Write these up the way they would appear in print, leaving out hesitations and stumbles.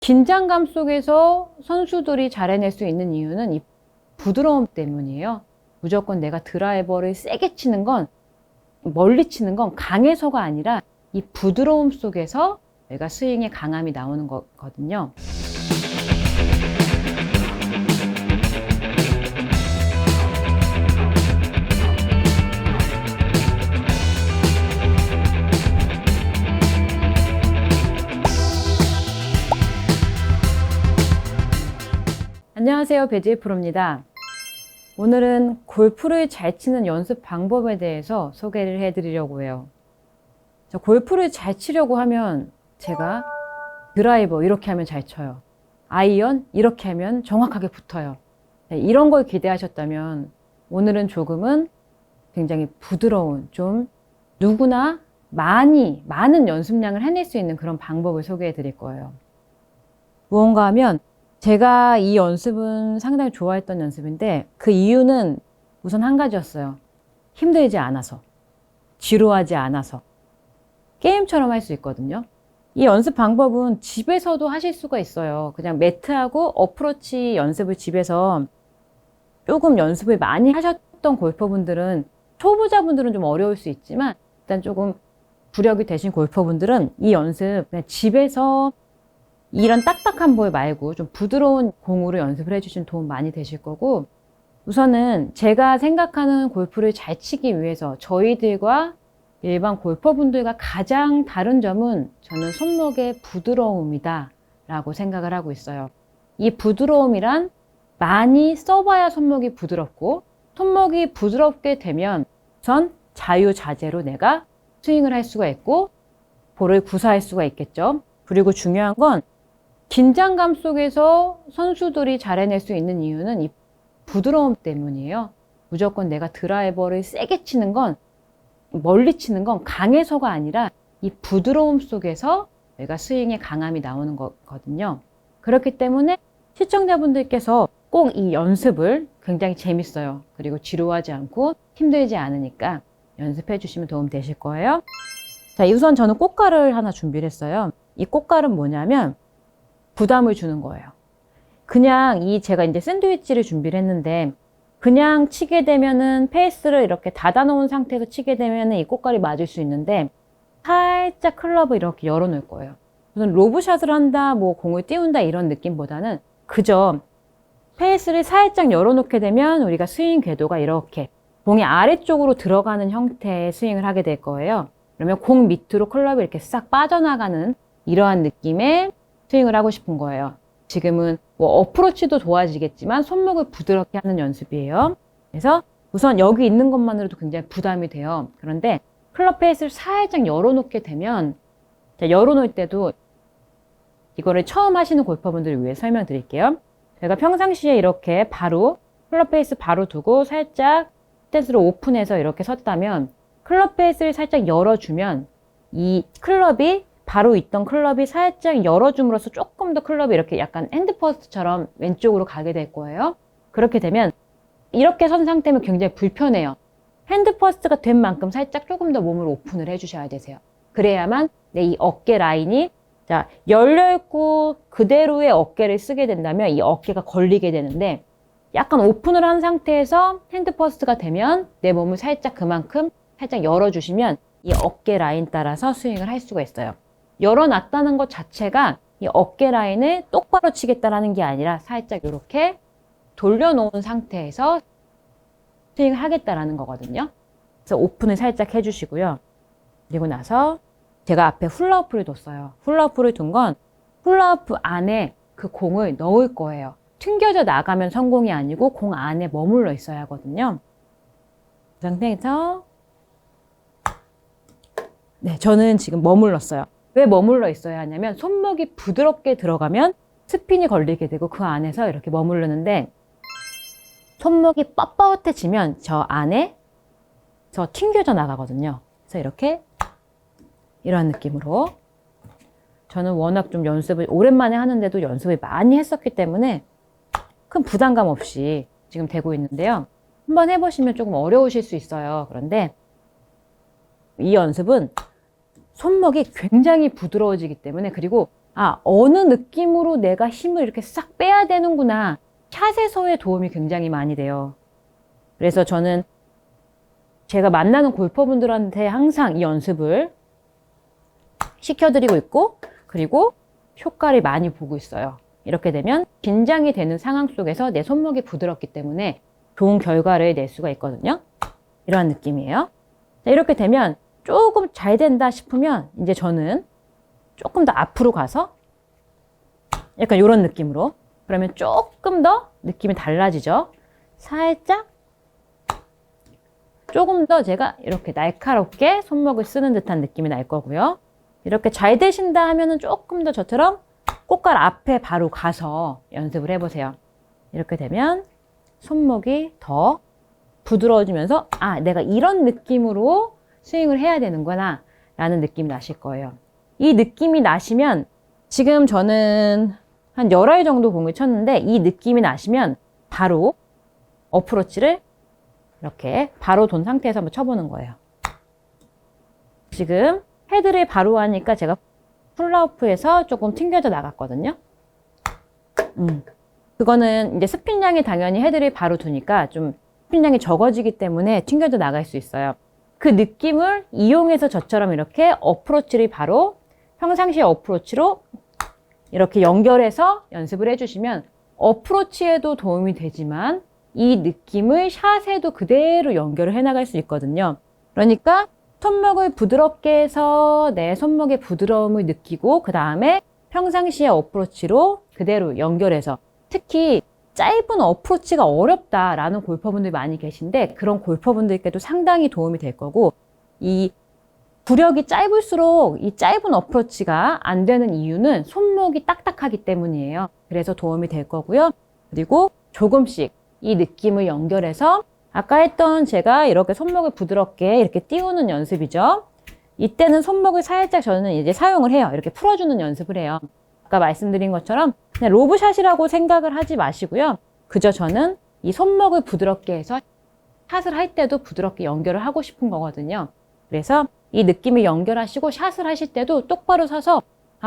긴장감 속에서 선수들이 잘 해낼 수 있는 이유는 이 부드러움 때문이에요. 무조건 내가 드라이버를 세게 치는 건, 멀리 치는 건 강해서가 아니라 이 부드러움 속에서 내가 스윙의 강함이 나오는 거거든요. 안녕하세요, 배지혜 프로입니다. 오늘은 골프를 잘 치는 연습 방법에 대해서 소개를 해드리려고 해요. 골프를 잘 치려고 하면 제가 드라이버 이렇게 하면 잘 쳐요. 아이언 이렇게 하면 정확하게 붙어요. 이런 걸 기대하셨다면 오늘은 조금은 굉장히 부드러운, 좀 누구나 많은 연습량을 해낼 수 있는 그런 방법을 소개해 드릴 거예요. 무언가 하면 제가 이 연습은 상당히 좋아했던 연습인데 그 이유는 우선 한 가지였어요. 힘들지 않아서, 지루하지 않아서, 게임처럼 할 수 있거든요. 이 연습 방법은 집에서도 하실 수가 있어요. 그냥 매트하고 어프로치 연습을 집에서 조금 연습을 많이 하셨던 골퍼분들은, 초보자분들은 좀 어려울 수 있지만 일단 조금 구력이 되신 골퍼분들은 이 연습 그냥 집에서 이런 딱딱한 볼 말고 좀 부드러운 공으로 연습을 해주시면 도움 많이 되실 거고, 우선은 제가 생각하는 골프를 잘 치기 위해서 저희들과 일반 골퍼분들과 가장 다른 점은 저는 손목의 부드러움이다 라고 생각을 하고 있어요. 이 부드러움이란 많이 써봐야 손목이 부드럽고, 손목이 부드럽게 되면 우선 자유자재로 내가 스윙을 할 수가 있고 볼을 구사할 수가 있겠죠. 그리고 중요한 건 긴장감 속에서 선수들이 잘 해낼 수 있는 이유는 이 부드러움 때문이에요. 무조건 내가 드라이버를 세게 치는 건, 멀리 치는 건 강해서가 아니라 이 부드러움 속에서 내가 스윙의 강함이 나오는 거거든요. 그렇기 때문에 시청자분들께서 꼭 이 연습을 굉장히 재밌어요. 그리고 지루하지 않고 힘들지 않으니까 연습해 주시면 도움 되실 거예요. 자, 우선 저는 꽃가를 하나 준비를 했어요. 이 꽃가는 뭐냐면 부담을 주는 거예요. 그냥 제가 이제 샌드위치를 준비를 했는데 그냥 치게 되면은 페이스를 이렇게 닫아 놓은 상태에서 치게 되면은 이 꽃갈이 맞을 수 있는데 살짝 클럽을 이렇게 열어 놓을 거예요. 무슨 로브샷을 한다, 뭐 공을 띄운다 이런 느낌보다는 그저 페이스를 살짝 열어 놓게 되면 우리가 스윙 궤도가 이렇게 공이 아래쪽으로 들어가는 형태의 스윙을 하게 될 거예요. 그러면 공 밑으로 클럽이 이렇게 싹 빠져나가는 이러한 느낌의 스윙을 하고 싶은 거예요. 지금은 뭐 어프로치도 좋아지겠지만 손목을 부드럽게 하는 연습이에요. 그래서 우선 여기 있는 것만으로도 굉장히 부담이 돼요. 그런데 클럽 페이스를 살짝 열어놓게 되면, 열어놓을 때도 이거를 처음 하시는 골퍼분들을 위해 설명드릴게요. 제가 평상시에 이렇게 바로 클럽 페이스 바로 두고 살짝 스탠스를 오픈해서 이렇게 섰다면 클럽 페이스를 살짝 열어주면 이 클럽이 바로 있던 클럽이 살짝 열어줌으로써 조금 더 클럽이 이렇게 약간 핸드퍼스트처럼 왼쪽으로 가게 될 거예요. 그렇게 되면 이렇게 선 상태면 굉장히 불편해요. 핸드퍼스트가 된 만큼 살짝 조금 더 몸을 오픈을 해주셔야 되세요. 그래야만 내 이 어깨 라인이 열려있고 그대로의 어깨를 쓰게 된다면 이 어깨가 걸리게 되는데, 약간 오픈을 한 상태에서 핸드퍼스트가 되면 내 몸을 살짝 그만큼 살짝 열어주시면 이 어깨 라인 따라서 스윙을 할 수가 있어요. 열어놨다는 것 자체가 이 어깨 라인을 똑바로 치겠다라는 게 아니라 살짝 이렇게 돌려놓은 상태에서 스윙을 하겠다라는 거거든요. 그래서 오픈을 살짝 해주시고요. 그리고 나서 제가 앞에 훌라후프를 뒀어요. 훌라후프를 둔 건 훌라후프 안에 그 공을 넣을 거예요. 튕겨져 나가면 성공이 아니고 공 안에 머물러 있어야 하거든요. 그 상태에서 저는 지금 머물렀어요. 왜 머물러 있어야 하냐면 손목이 부드럽게 들어가면 스핀이 걸리게 되고 그 안에서 이렇게 머무르는데, 손목이 뻣뻣해지면 저 안에 튕겨져 나가거든요. 그래서 이렇게 이런 느낌으로, 저는 워낙 좀 연습을 오랜만에 하는데도 연습을 많이 했었기 때문에 큰 부담감 없이 지금 되고 있는데요. 한번 해보시면 조금 어려우실 수 있어요. 그런데 이 연습은 손목이 굉장히 부드러워지기 때문에, 그리고 어느 느낌으로 내가 힘을 이렇게 싹 빼야 되는구나. 샷에서의 도움이 굉장히 많이 돼요. 그래서 저는 제가 만나는 골퍼분들한테 항상 이 연습을 시켜드리고 있고, 그리고 효과를 많이 보고 있어요. 이렇게 되면 긴장이 되는 상황 속에서 내 손목이 부드럽기 때문에 좋은 결과를 낼 수가 있거든요. 이러한 느낌이에요. 자, 이렇게 되면 조금 잘 된다 싶으면 이제 저는 조금 더 앞으로 가서 약간 이런 느낌으로, 그러면 조금 더 느낌이 달라지죠. 살짝 조금 더 제가 이렇게 날카롭게 손목을 쓰는 듯한 느낌이 날 거고요. 이렇게 잘 되신다 하면은 조금 더 저처럼 꽃갈 앞에 바로 가서 연습을 해보세요. 이렇게 되면 손목이 더 부드러워지면서 내가 이런 느낌으로 스윙을 해야 되는구나 라는 느낌이 나실 거예요. 이 느낌이 나시면, 지금 저는 한 10알 정도 공을 쳤는데 이 느낌이 나시면 바로 어프로치를 이렇게 바로 돈 상태에서 한번 쳐보는 거예요. 지금 헤드를 바로 하니까 제가 풀라우프에서 조금 튕겨져 나갔거든요. 그거는 이제 스핀량이 당연히 헤드를 바로 두니까 좀 스핀량이 적어지기 때문에 튕겨져 나갈 수 있어요. 그 느낌을 이용해서 저처럼 이렇게 어프로치를 바로 평상시의 어프로치로 이렇게 연결해서 연습을 해주시면 어프로치에도 도움이 되지만 이 느낌을 샷에도 그대로 연결을 해나갈 수 있거든요. 그러니까 손목을 부드럽게 해서 내 손목의 부드러움을 느끼고 그 다음에 평상시의 어프로치로 그대로 연결해서, 특히 짧은 어프로치가 어렵다라는 골퍼분들이 많이 계신데 그런 골퍼분들께도 상당히 도움이 될 거고, 이 구력이 짧을수록 이 짧은 어프로치가 안 되는 이유는 손목이 딱딱하기 때문이에요. 그래서 도움이 될 거고요. 그리고 조금씩 이 느낌을 연결해서 아까 했던 제가 이렇게 손목을 부드럽게 이렇게 띄우는 연습이죠. 이때는 손목을 살짝 저는 이제 사용을 해요. 이렇게 풀어주는 연습을 해요. 아까 말씀드린 것처럼 그냥 로브샷이라고 생각을 하지 마시고요. 그저 저는 이 손목을 부드럽게 해서 샷을 할 때도 부드럽게 연결을 하고 싶은 거거든요. 그래서 이 느낌을 연결하시고 샷을 하실 때도 똑바로 서서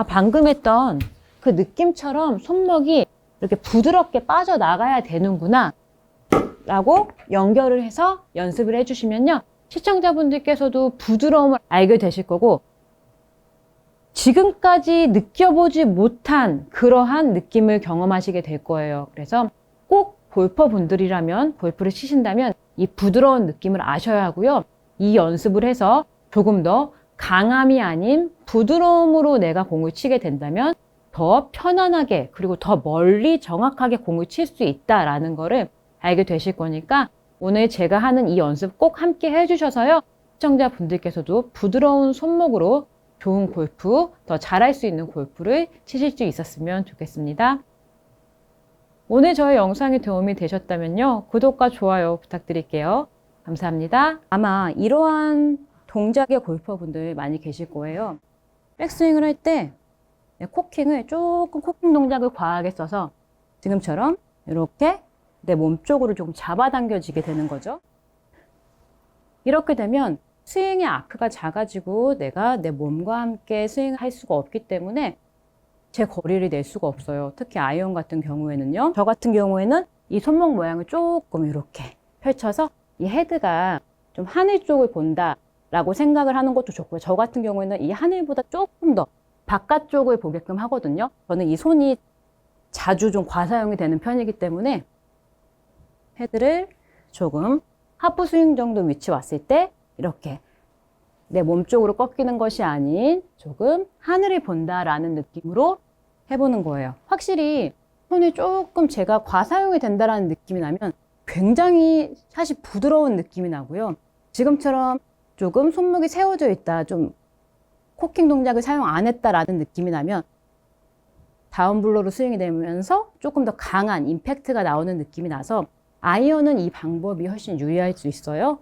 방금 했던 그 느낌처럼 손목이 이렇게 부드럽게 빠져나가야 되는구나 라고 연결을 해서 연습을 해주시면요, 시청자분들께서도 부드러움을 알게 되실 거고 지금까지 느껴보지 못한 그러한 느낌을 경험하시게 될 거예요. 그래서 꼭 골퍼분들이라면, 골프를 치신다면 이 부드러운 느낌을 아셔야 하고요. 이 연습을 해서 조금 더 강함이 아닌 부드러움으로 내가 공을 치게 된다면 더 편안하게, 그리고 더 멀리 정확하게 공을 칠 수 있다라는 거를 알게 되실 거니까 오늘 제가 하는 이 연습 꼭 함께 해주셔서요, 시청자분들께서도 부드러운 손목으로 좋은 골프, 더 잘할 수 있는 골프를 치실 수 있었으면 좋겠습니다. 오늘 저의 영상이 도움이 되셨다면요, 구독과 좋아요 부탁드릴게요. 감사합니다. 아마 이러한 동작의 골퍼분들 많이 계실 거예요. 백스윙을 할 때 코킹을 조금, 코킹 동작을 과하게 써서 지금처럼 이렇게 내 몸 쪽으로 조금 잡아당겨지게 되는 거죠. 이렇게 되면 스윙의 아크가 작아지고 내가 내 몸과 함께 스윙할 수가 없기 때문에 제 거리를 낼 수가 없어요. 특히 아이언 같은 경우에는요. 저 같은 경우에는 이 손목 모양을 조금 이렇게 펼쳐서 이 헤드가 좀 하늘 쪽을 본다 라고 생각을 하는 것도 좋고요. 저 같은 경우에는 이 하늘보다 조금 더 바깥쪽을 보게끔 하거든요. 저는 이 손이 자주 좀 과사용이 되는 편이기 때문에 헤드를 조금 하프 스윙 정도 위치 왔을 때 이렇게 내 몸 쪽으로 꺾이는 것이 아닌 조금 하늘을 본다라는 느낌으로 해보는 거예요. 확실히 손이 조금 제가 과사용이 된다라는 느낌이 나면 굉장히 사실 부드러운 느낌이 나고요. 지금처럼 조금 손목이 세워져 있다, 좀 코킹 동작을 사용 안 했다라는 느낌이 나면 다운블로로 스윙이 되면서 조금 더 강한 임팩트가 나오는 느낌이 나서 아이언은 이 방법이 훨씬 유리할 수 있어요.